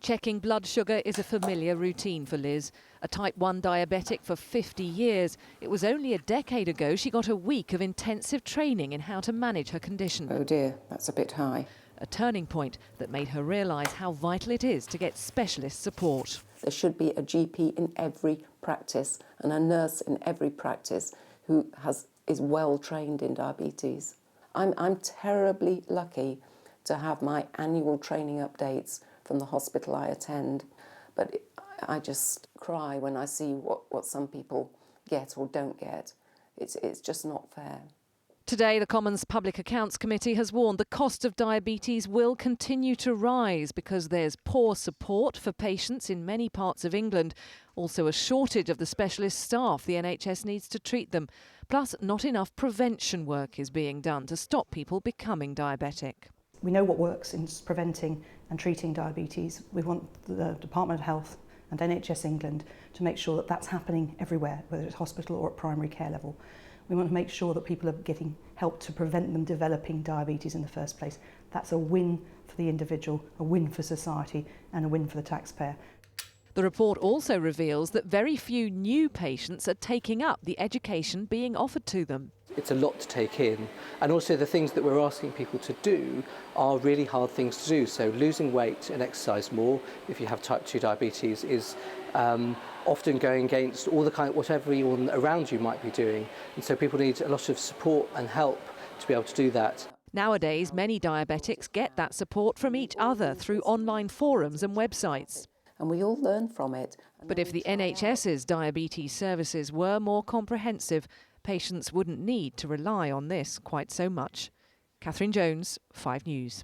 Checking blood sugar is a familiar routine for Liz. A type 1 diabetic for 50 years. It was only a decade ago she got a week of intensive training in how to manage her condition. Oh dear, that's a bit high. A turning point that made her realise how vital it is to get specialist support. There should be a GP in every practice and a nurse in every practice who is well trained in diabetes. I'm terribly lucky to have my annual training updates from the hospital I attend, but I just cry when I see what some people get or don't get. It's just not fair. Today, the Commons Public Accounts Committee has warned the cost of diabetes will continue to rise because there's poor support for patients in many parts of England. Also, a shortage of the specialist staff the NHS needs to treat them. Plus, not enough prevention work is being done to stop people becoming diabetic. We know what works in preventing and treating diabetes. We want the Department of Health and NHS England to make sure that that's happening everywhere, whether it's hospital or at primary care level. We want to make sure that people are getting help to prevent them developing diabetes in the first place. That's a win for the individual, a win for society, and a win for the taxpayer. The report also reveals that very few new patients are taking up the education being offered to them. It's a lot to take in, and also the things that we're asking people to do are really hard things to do. So losing weight and exercise more if you have type 2 diabetes is often going against all the what everyone around you might be doing, and so people need a lot of support and help to be able to do that. Nowadays, many diabetics get that support from each other through online forums and websites. And we all learn from it. But if the NHS's diabetes services were more comprehensive, patients wouldn't need to rely on this quite so much. Catherine Jones, 5 News.